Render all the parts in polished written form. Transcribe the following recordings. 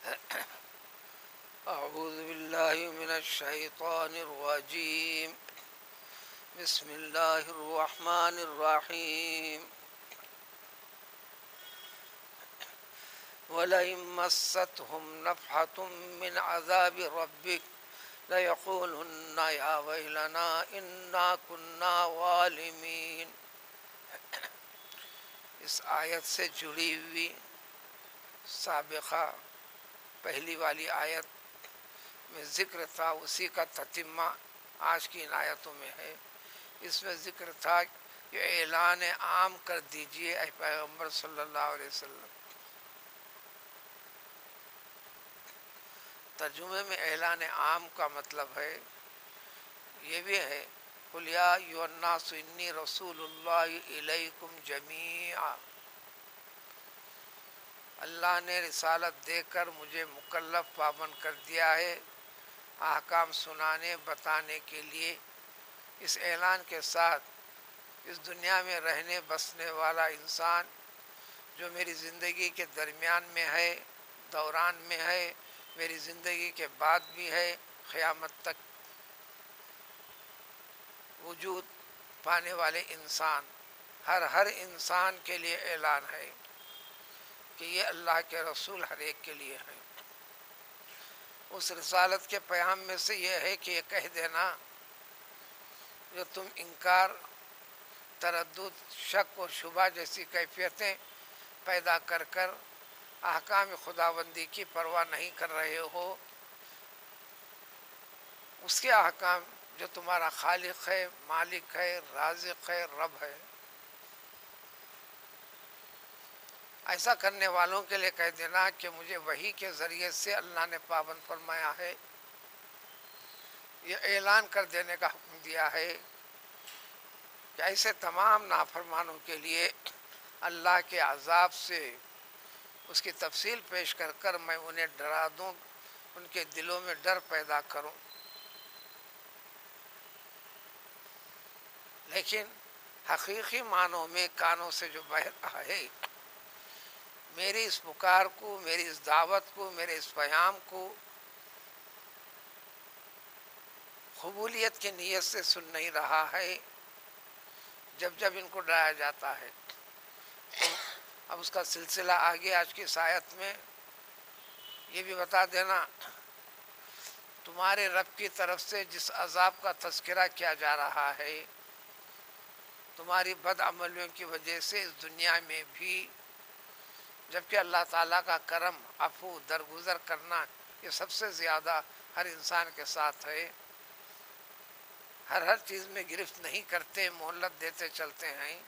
اعوذ باللہ من الشیطان الرجیم بسم اللہ الرحمن الرحیم وَلَئِن مَّسَّتْهُمْ نَفْحَةٌ مِّنْ عَذَابِ رَبِّكَ لَيَقُولُنَّ يَا وَيْلَنَا إِنَّا كُنَّا ظَالِمِينَ۔ اس آیت سے جڑی ہوئی سابقہ پہلی والی آیت میں ذکر تھا، اسی کا تتمہ آج کی ان آیتوں میں ہے۔ اس میں ذکر تھا کہ اعلان عام کر دیجئے اے پیغمبر صلی اللہ علیہ وسلم۔ ترجمے میں اعلان عام کا مطلب ہے یہ بھی ہے، قُلْ يَا أَيُّهَا النَّاسُ إِنِّي رَسُولُ اللَّهِ إِلَيْكُمْ جَمِيعًا۔ اللہ نے رسالت دے کر مجھے مکلف پابند کر دیا ہے احکام سنانے بتانے کے لیے۔ اس اعلان کے ساتھ اس دنیا میں رہنے بسنے والا انسان جو میری زندگی کے درمیان میں ہے، دوران میں ہے، میری زندگی کے بعد بھی ہے، قیامت تک وجود پانے والے انسان، ہر انسان کے لیے اعلان ہے کہ یہ اللہ کے رسول ہر ایک کے لیے ہیں۔ اس رسالت کے پیغام میں سے یہ ہے کہ یہ کہہ دینا جو تم انکار، تردد، شک و شبہ جیسی کیفیتیں پیدا کر احکام خداوندی کی پرواہ نہیں کر رہے ہو، اس کے احکام جو تمہارا خالق ہے، مالک ہے، رازق ہے، رب ہے، ایسا کرنے والوں کے لیے کہہ دینا کہ مجھے وحی کے ذریعے سے اللہ نے پابند فرمایا ہے، یہ اعلان کر دینے کا حکم دیا ہے کہ ایسے تمام نافرمانوں کے لیے اللہ کے عذاب سے اس کی تفصیل پیش کر میں انہیں ڈرا دوں، ان کے دلوں میں ڈر پیدا کروں۔ لیکن حقیقی معنوں میں کانوں سے جو بہہ رہا ہے، میری اس پکار کو، میری اس دعوت کو، میرے اس پیام کو قبولیت کی نیت سے سن نہیں رہا ہے، جب ان کو ڈرایا جاتا ہے۔ اب اس کا سلسلہ آگے آج کی اس آیت میں یہ بھی بتا دینا، تمہارے رب کی طرف سے جس عذاب کا تذکرہ کیا جا رہا ہے، تمہاری بد عملیوں کی وجہ سے اس دنیا میں بھی، جبکہ اللہ تعالیٰ کا کرم، عفو، درگزر کرنا یہ سب سے زیادہ ہر انسان کے ساتھ ہے، ہر چیز میں گرفت نہیں کرتے، مہلت دیتے چلتے ہیں،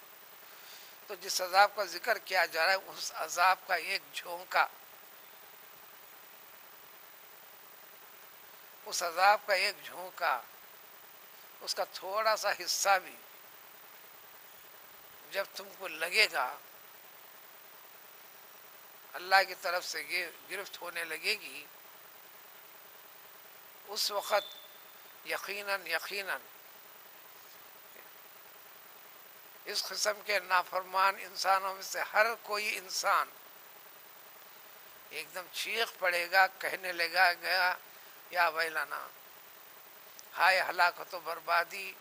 تو جس عذاب کا ذکر کیا جا رہا ہے اس عذاب کا ایک جھونکا، اس عذاب کا ایک جھونکا، اس کا تھوڑا سا حصہ بھی جب تم کو لگے گا، اللہ کی طرف سے یہ گرفت ہونے لگے گی، اس وقت یقیناً اس قسم کے نافرمان انسانوں میں سے ہر کوئی انسان ایک دم چیخ پڑے گا، کہنے لگا گیا یا ویلنا، ہائے ہلاکت و بربادی،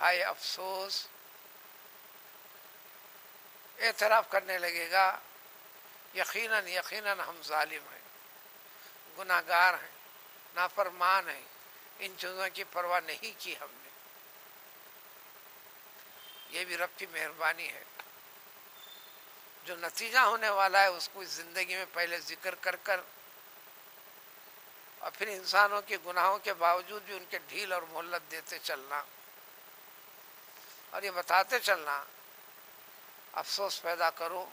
ہائے افسوس، اعتراف کرنے لگے گا یقیناً ہم ظالم ہیں، گناہ گار ہیں، نافرمان ہیں، ان چیزوں کی پرواہ نہیں کی ہم نے۔ یہ بھی رب کی مہربانی ہے، جو نتیجہ ہونے والا ہے اس کو اس زندگی میں پہلے ذکر کر اور پھر انسانوں کے گناہوں کے باوجود بھی ان کے ڈھیل اور مہلت دیتے چلنا اور یہ بتاتے چلنا، افسوس پیدا کرو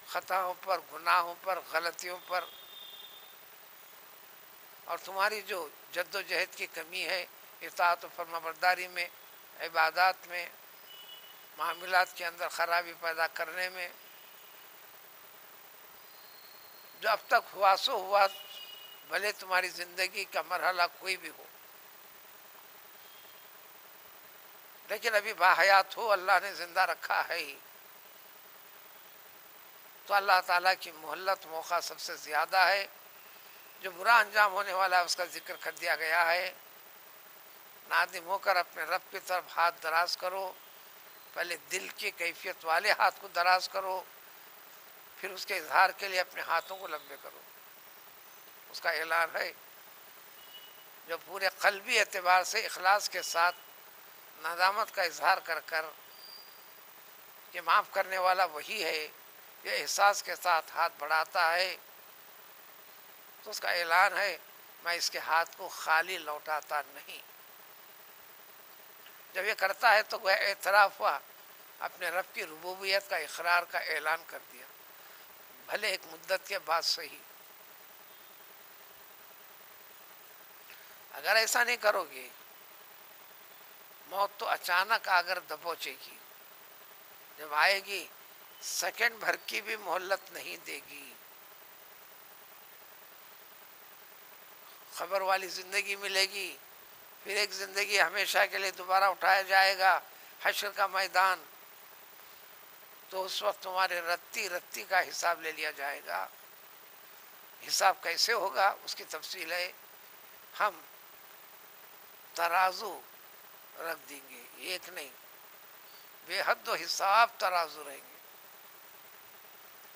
خطاؤں پر، گناہوں پر، غلطیوں پر، اور تمہاری جو جد و جہد کی کمی ہے اطاعت و فرمانبرداری میں، عبادات میں، معاملات کے اندر خرابی پیدا کرنے میں، جو اب تک ہوا سو ہوا، بھلے تمہاری زندگی کا مرحلہ کوئی بھی ہو، لیکن ابھی باحیات ہو، اللہ نے زندہ رکھا ہے ہی، تو اللہ تعالیٰ کی مہلت موقع سب سے زیادہ ہے. جو برا انجام ہونے والا ہے اس کا ذکر کر دیا گیا ہے. نادم ہو کر اپنے رب کی طرف ہاتھ دراز کرو. پہلے دل کی کیفیت والے ہاتھ کو دراز کرو، پھر اس کے اظہار کے لیے اپنے ہاتھوں کو لمبے کرو. اس کا اعلان ہے جو پورے قلبی اعتبار سے اخلاص کے ساتھ ندامت کا اظہار کر کر کہ معاف کرنے والا وہی ہے، یہ احساس کے ساتھ ہاتھ بڑھاتا ہے، تو اس کا اعلان ہے میں اس کے ہاتھ کو خالی لوٹاتا نہیں. جب یہ کرتا ہے تو وہ اعتراف ہوا، اپنے رب کی ربوبیت کا اقرار کا اعلان کر دیا، بھلے ایک مدت کے بعد صحیح. اگر ایسا نہیں کرو گے موت تو اچانک آ کر دبوچے گی. جب آئے گی سیکنڈ بھر کی بھی مہلت نہیں دے گی. خبر والی زندگی ملے گی، پھر ایک زندگی ہمیشہ کے لیے دوبارہ اٹھایا جائے گا، حشر کا میدان. تو اس وقت تمہارے رتی رتی کا حساب لے لیا جائے گا. حساب کیسے ہوگا اس کی تفصیل ہے. ہم ترازو رکھ دیں گے، ایک نہیں، بے حد و حساب ترازو رہیں گے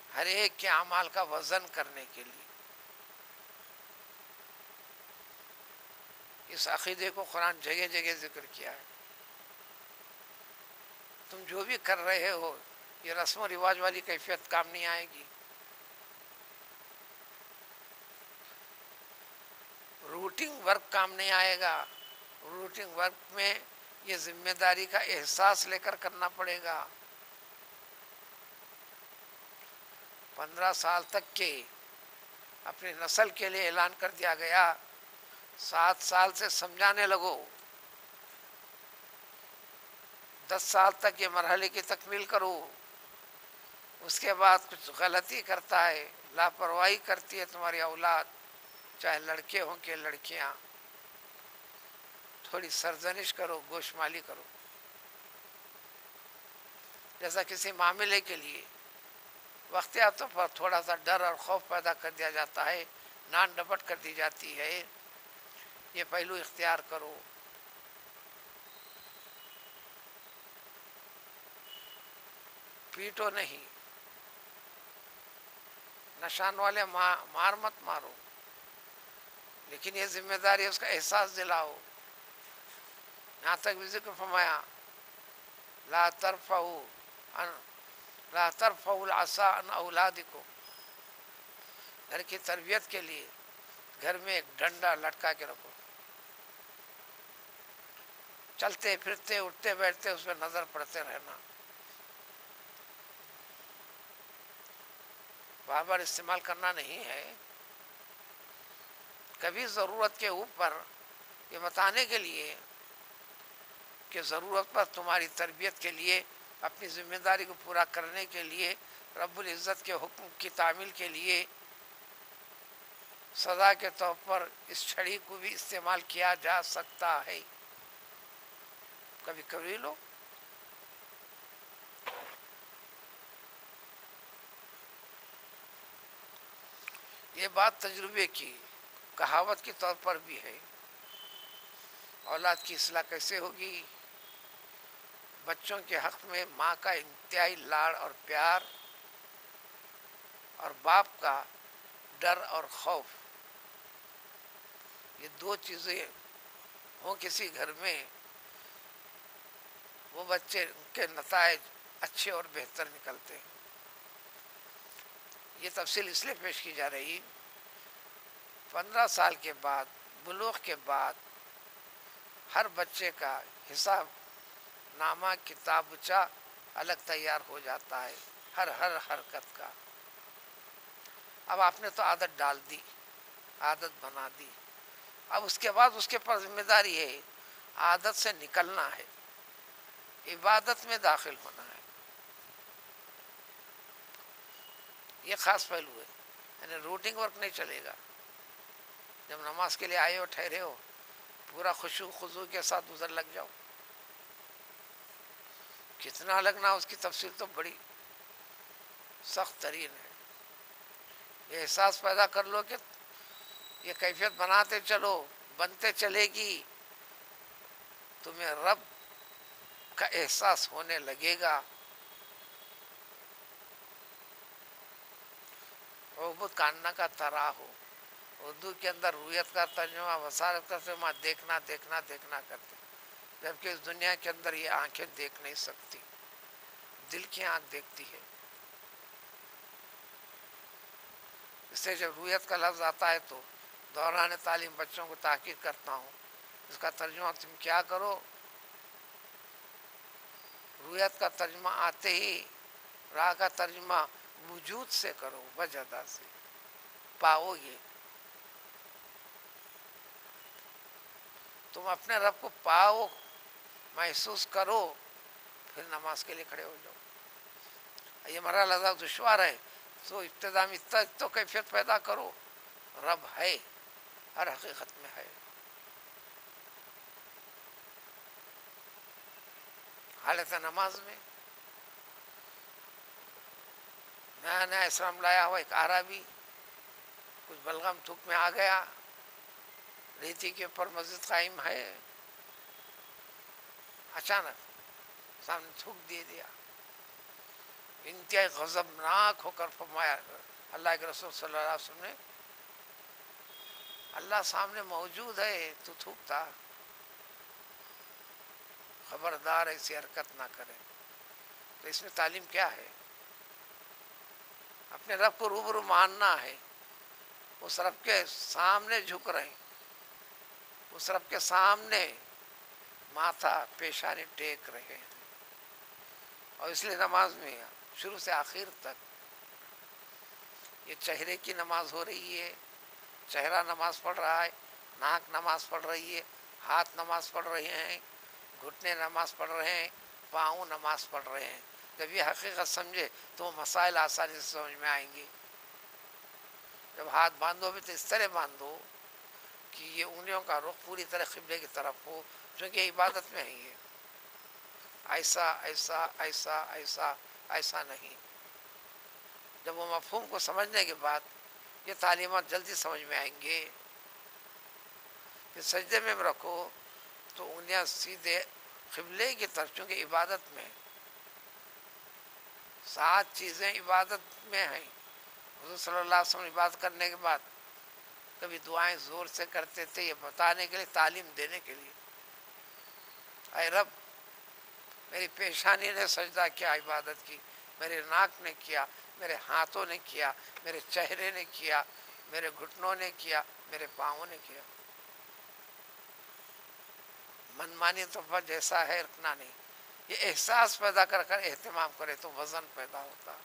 ہر ایک کے اعمال کا وزن کرنے کے لیے. اس عقیدے کو قرآن جگہ جگہ ذکر کیا ہے. تم جو بھی کر رہے ہو یہ رسم و رواج والی کیفیت کام نہیں آئے گی. روٹین ورک کام نہیں آئے گا. روٹین ورک میں یہ ذمہ داری کا احساس لے کر کرنا پڑے گا. 15 سال تک کے اپنی نسل کے لیے اعلان کر دیا گیا، 7 سال سے سمجھانے لگو، 10 سال تک یہ مرحلے کی تکمیل کرو. اس کے بعد کچھ غلطی کرتا ہے، لاپرواہی کرتی ہے تمہاری اولاد، چاہے لڑکے ہوں کہ لڑکیاں، تھوڑی سرزنش کرو، گوشمالی کرو. جیسا کسی معاملے کے لیے وقتیاتوں پر تھوڑا سا ڈر اور خوف پیدا کر دیا جاتا ہے، نان ڈپٹ کر دی جاتی ہے، یہ پہلو اختیار کرو. پیٹو نہیں، نشان والے مار مت مارو، لیکن یہ ذمہ داری اس کا احساس دلاؤ. یہاں تک بھی ذکر فرمایا لا ترفعوا العصا عن اولادکم. گھر کی تربیت کے لیے گھر میں ایک ڈنڈا لٹکا کے رکھو، چلتے پھرتے اٹھتے بیٹھتے اس پہ نظر پڑتے رہنا. بار بار استعمال کرنا نہیں ہے، کبھی ضرورت کے اوپر یہ بتانے کے لیے کہ ضرورت پر تمہاری تربیت کے لیے، اپنی ذمہ داری کو پورا کرنے کے لیے، رب العزت کے حکم کی تعمیل کے لیے سزا کے طور پر اس چھڑی کو بھی استعمال کیا جا سکتا ہے. کبھی کبھی لو. یہ بات تجربے کی کہاوت کے طور پر بھی ہے. اولاد کی اصلاح کیسے ہوگی؟ بچوں کے حق میں ماں کا انتہائی لاڑ اور پیار اور باپ کا ڈر اور خوف، یہ 2 چیزیں ہوں کسی گھر میں، وہ بچے کے نتائج اچھے اور بہتر نکلتے ہیں. یہ تفصیل اس لیے پیش کی جا رہی، 15 سال کے بعد، بلوغ کے بعد، ہر بچے کا حساب نامہ کتابچہ الگ تیار ہو جاتا ہے، ہر حرکت کا. اب آپ نے تو عادت ڈال دی، عادت بنا دی، اب اس کے بعد اس کے پر ذمہ داری ہے عادت سے نکلنا ہے، عبادت میں داخل ہونا ہے. یہ خاص پہلو ہے، یعنی روٹین ورک نہیں چلے گا. جب نماز کے لیے آئے ہو، ٹھہرے ہو، پورا خشوع خضوع کے ساتھ ادھر لگ جاؤ. کتنا لگنا اس کی تفصیل تو بڑی سخت ترین ہے. یہ احساس پیدا کر لو کہ یہ کیفیت بناتے چلو، بنتے چلے گی، تمہیں رب کا احساس ہونے لگے گا. عبود کاننا کا ترا ہو. اردو کے اندر رویت کا ترجمہ، بصارت کا ترجمہ دیکھنا دیکھنا دیکھنا کرتے، جبکہ اس دنیا کے اندر یہ آنکھیں دیکھ نہیں سکتی، دل کی آنکھ دیکھتی ہے. اس سے جب رویت کا لفظ آتا ہے تو دوران تعلیم بچوں کو تاکید کرتا ہوں، اس کا ترجمہ تم کیا کرو، رویت کا ترجمہ آتے ہی راہ کا ترجمہ وجود سے کرو، وجدہ سے پاؤ گے. تم اپنے رب کو پاؤ، محسوس کرو، پھر نماز کے لیے کھڑے ہو جاؤ. یہ مرحلہ زیادہ دشوار ہے، تو ابتدا میں تو کیفیت پیدا کرو، رب ہے، ہر حقیقت میں ہے. حالت نماز میں نیا نیا اسلام لایا ہوا ایک عربی کچھ بلغم تھوک میں آ گیا، ریتی کے اوپر مسجد قائم ہے، اچانک سامنے تھوک دے دیا. انتہائی غضبناک ہو کر فرمایا اللہ کے رسول صلی اللہ علیہ وسلم نے، اللہ سامنے موجود ہے، تو تھوکتا، خبردار ایسی حرکت نہ کرے. تو اس میں تعلیم کیا ہے؟ اپنے رب کو روبرو ماننا ہے، اس رب کے سامنے جھک رہے ہیں، اس رب کے سامنے ماتھا پیشانی ٹیک رہے ہیں. اور اس لیے نماز میں شروع سے آخر تک یہ چہرے کی نماز ہو رہی ہے، چہرہ نماز پڑھ رہا ہے، ناک نماز پڑھ رہی ہے، ہاتھ نماز پڑھ رہے ہیں، گھٹنے نماز پڑھ رہے ہیں، پاؤں نماز پڑھ رہے ہیں. جب یہ حقیقت سمجھے تو وہ مسائل آسانی سے سمجھ میں آئیں گے. جب ہاتھ باندھو بھی تو اس طرح باندھو کہ یہ انگلیوں کا رخ پوری طرح قبلے کی طرف ہو، چونکہ یہ عبادت میں ہے. یہ ایسا ایسا ایسا ایسا ایسا نہیں. جب وہ مفہوم کو سمجھنے کے بعد یہ تعلیمات جلدی سمجھ میں آئیں گے. کہ سجدے میں رکھو تو انگلیاں سیدھے قبلے کی طرف، چونکہ عبادت میں 7 چیزیں عبادت میں ہیں. حضور صلی اللہ علیہ وسلم عبادت کرنے کے بعد کبھی دعائیں زور سے کرتے تھے، یہ بتانے کے لیے، تعلیم دینے کے لیے، اے رب میری پیشانی نے سجدہ کیا، عبادت کی، میرے ناک نے کیا، میرے ہاتھوں نے کیا، میرے چہرے نے کیا، میرے گھٹنوں نے کیا، میرے پاؤں نے کیا. منمانی طور جیسا ہے رکھنا نہیں. یہ احساس پیدا کر کر اہتمام کرے تو وزن پیدا ہوتا.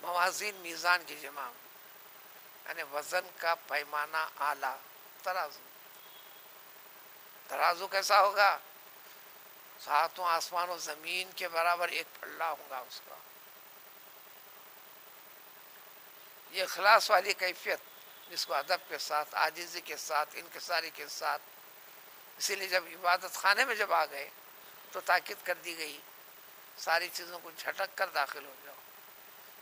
موازین میزان کی جمع، یعنی وزن کا پیمانہ اعلیٰ. ترازو، ترازو کیسا ہوگا؟ 7 آسمان و زمین کے برابر ایک پھلڑا ہوگا اس کا. یہ اخلاص والی کیفیت جس کو ادب کے ساتھ، عاجزی کے ساتھ، انکساری کے ساتھ، اسی لیے جب عبادت خانے میں جب آ گئے تو تاکید کر دی گئی ساری چیزوں کو جھٹک کر داخل ہو جاؤ.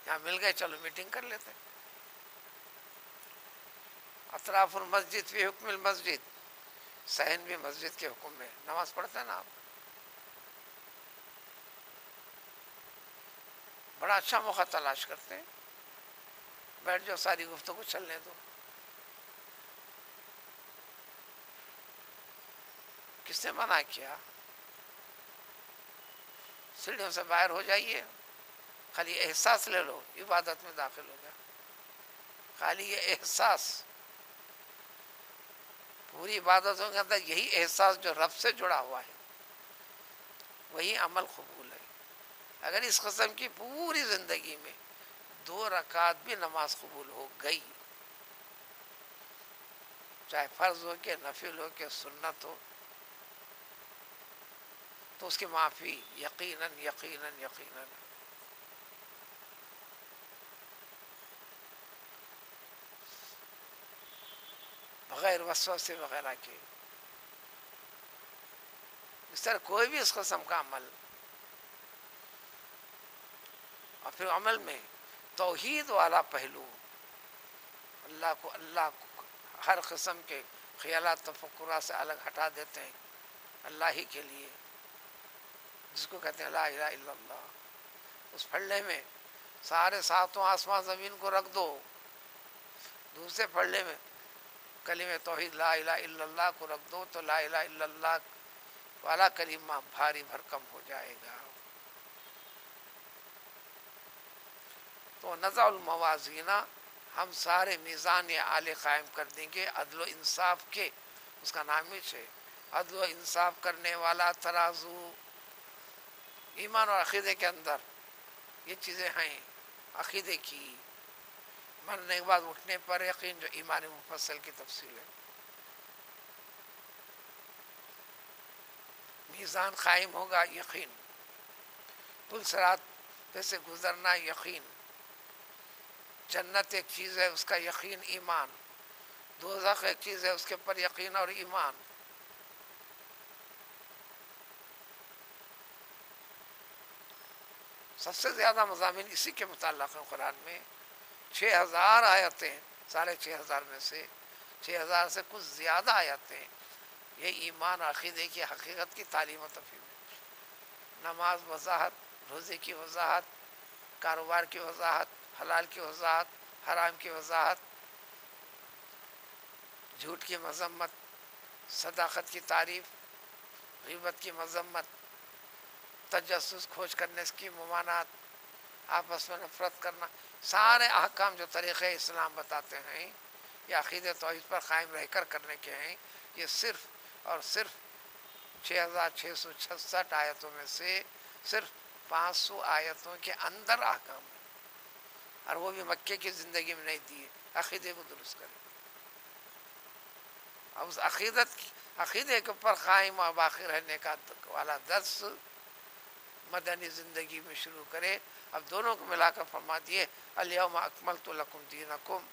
یہاں مل گئے، چلو میٹنگ کر لیتے. اطراف المسجد فی حکم المسجد، صحن بھی مسجد کے حکم میں. نماز پڑھتے ہیں نا آپ، بڑا اچھا موقع تلاش کرتے ہیں، بیٹھ جاؤ، ساری گفتگو چلنے دو. کس نے منع کیا؟ سیڑھیوں سے باہر ہو جائیے، خالی احساس لے لو، عبادت میں داخل ہو جائے. خالی یہ احساس، پوری عبادتوں کے اندر یہی احساس جو رب سے جڑا ہوا ہے وہی عمل قبول ہے. اگر اس قسم کی پوری زندگی میں 2 رکعت بھی نماز قبول ہو گئی، چاہے فرض ہو کہ نفل ہو کہ سنت ہو، تو اس کی معافی یقیناً یقیناً یقیناً. بغیر وسوسے وغیرہ کے. اس طرح کوئی بھی اس قسم کا عمل اور پھر عمل میں توحید والا پہلو، اللہ کو ہر قسم کے خیالات تفکرات سے الگ ہٹا دیتے ہیں، اللہ ہی کے لیے، جس کو کہتے ہیں لا الہ الا اللہ. اس پھڑے میں سارے ساتوں آسمان زمین کو رکھ دو، دوسرے پھڑے میں کلمہ توحید لا الہ الا اللہ کو رکھ دو تو لا الہ الا اللہ والا کلمہ بھاری بھرکم ہو جائے گا. تو نزع الموازین، ہم سارے میزان اعلی قائم کر دیں گے عدل و انصاف کے، اس کا نام ہی ہے عدل و انصاف کرنے والا ترازو. ایمان اور عقیدے کے اندر یہ چیزیں ہیں، عقیدے کی مرنے کے بعد اٹھنے پر یقین، جو ایمان مفصل کی تفصیل ہے. میزان قائم ہوگا، یقین. پل صراط پہ سے گزرنا، یقین. جنت ایک چیز ہے، اس کا یقین ایمان. دوزخ ایک چیز ہے، اس کے پر یقین اور ایمان. سب سے زیادہ مضامین اسی کے متعلق ہیں قرآن میں. 6000 آیتیں، 6500 میں سے 6000 سے کچھ زیادہ آیتیں یہ ایمان عقیدے کی حقیقت کی تعلیم و تفہیم. نماز وضاحت، روزے کی وضاحت، کاروبار کی وضاحت، حلال کی وضاحت، حرام کی وضاحت، جھوٹ کی مذمت، صداقت کی تعریف، غیبت کی مذمت، تجسس کھوج کرنے کی ممانعت، آپس میں نفرت کرنا. سارے احکام جو طریقے اسلام بتاتے ہیں یہ عقیدہ توحید پر قائم رہ کر کرنے کے ہیں. یہ صرف اور صرف 6666 آیتوں میں سے صرف 500 آیتوں کے اندر احکام ہیں، اور وہ بھی مکے کی زندگی میں نہیں دیے. عقیدے کو درست کریں. اب اس عقیدے کے اوپر قائم اور باقی رہنے کا والا درس مدنی زندگی میں شروع کرے. اب دونوں کو ملا کر فرما دیے الیوم اکملت لکم دینکم.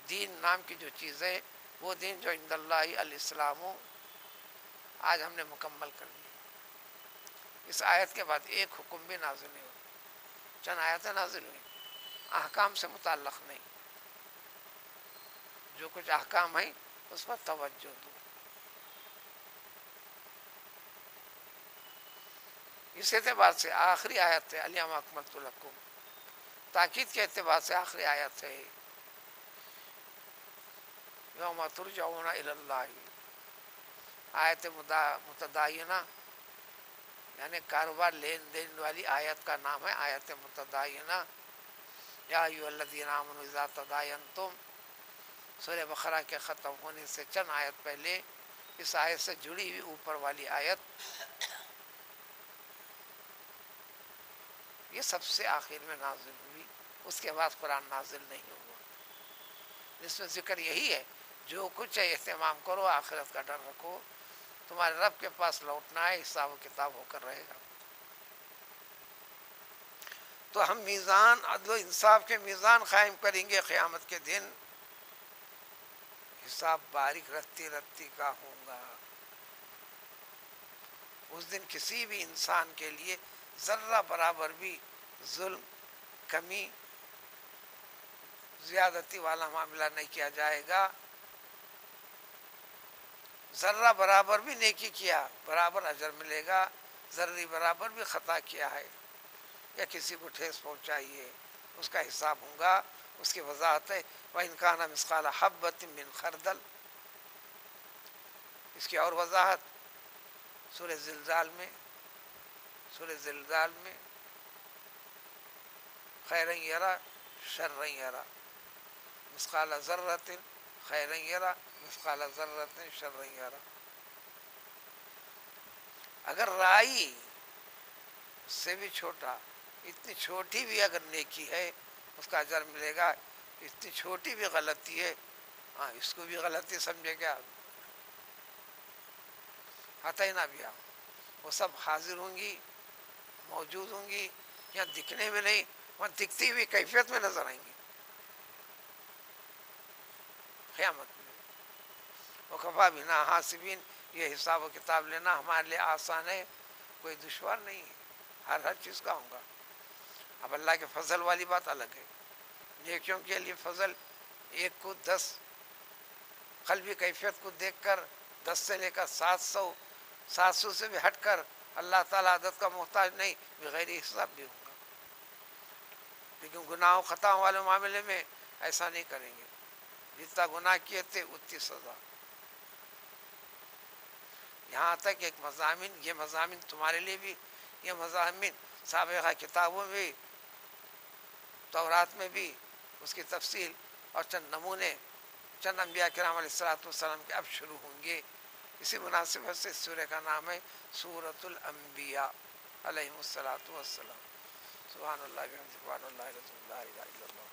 دین نام کی جو چیز ہے وہ دین جو عند اللہ الاسلام، آج ہم نے مکمل کر دیا. اس آیت کے بعد ایک حکم بھی نازل نہیں ہوا، چند آیتیں نازل ہوئی، احکام سے متعلق نہیں. جو کچھ احکام ہیں اس پر توجہ دو. اس اعتبار سے آخری آیت ہے الیوم اکملت لکم، تاکید کے اعتبار سے آخری آیت ہے یوم ترجعون الی اللہ. آیت متداینہ یعنی کاروبار لین دین والی آیت کا نام ہے آیت متداینہ. یا ایھا الذین آمنوا اذا تداینتم، سورہ بقرہ کے ختم ہونے سے چند آیت پہلے اس آیت سے جڑی ہوئی اوپر والی آیت، یہ سب سے آخر میں نازل ہوئی. اس کے بعد قرآن نازل نہیں ہوا. جس میں ذکر یہی ہے جو کچھ ہے اہتمام کرو، آخرت کا ڈر رکھو، تمہارے رب کے پاس لوٹنا ہے، حساب و کتاب ہو کر رہے گا. تو ہم میزان عدل و انصاف کے میزان قائم کریں گے قیامت کے دن. حساب باریک رتی رتی کا ہوگا. اس دن کسی بھی انسان کے لیے ذرہ برابر بھی ظلم، کمی، زیادتی والا معاملہ نہیں کیا جائے گا. ذرہ برابر بھی نیکی کیا برابر اجر ملے گا، ذرہ برابر بھی خطا کیا ہے یا کسی کو ٹھیس پہنچائیے اس کا حساب ہوگا. اس کی وضاحت ہے وَإِنْ كَانَ مِثْقَالَ حَبَّةٍ مِّنْ خَرْدَلٍ. اس کی اور وضاحت سورہ زلزال میں خیرًا یرا شرًا یرا، مثقال ذرۃ خیرًا یرا مثقال ذرۃ شرًا یرا. اگر رائی اس سے بھی چھوٹا، اتنی چھوٹی بھی اگر نیکی ہے اس کا اجر ملے گا. اتنی چھوٹی بھی غلطی ہے، ہاں اس کو بھی غلطی سمجھے گا، ہتھینا بھی وہ سب حاضر ہوں گی، موجود ہوں گی. یا دکھنے میں نہیں، وہاں دکھتی ہوئی کیفیت میں نظر آئیں گی قیامت میں. وَكَفَىٰ بِنَا حَاسِبِينَ. یہ حساب و کتاب لینا ہمارے لیے آسان ہے، کوئی دشوار نہیں ہے، ہر چیز کا ہوگا. اب اللہ کے فضل والی بات الگ ہے. نیکیوں کے لیے فضل 1 کو 10 قلبی کیفیت کو دیکھ کر 10 سے لے کر 700 سے بھی ہٹ کر اللہ تعالیٰ عدد کا محتاج نہیں، بغیر حساب بھی ہوں گا. لیکن گناہ و خطاؤں والے معاملے میں ایسا نہیں کریں گے. جتنا گناہ کیے تھے اتنی سزا. یہاں تک ایک مضامین، یہ مضامین تمہارے لیے بھی، یہ مضامین سابقہ کتابوں میں بھی، تورات میں بھی اس کی تفصیل اور چند نمونے چند انبیاء کرام علیہ السلام کے اب شروع ہوں گے. اسی مناسبت سے سورہ کا نام ہے سورۃ الانبیاء علیہم الصلوۃ والسلام. سبحان اللہ بحمدہ، سبحان اللہ العظیم، لا الہ الا اللہ.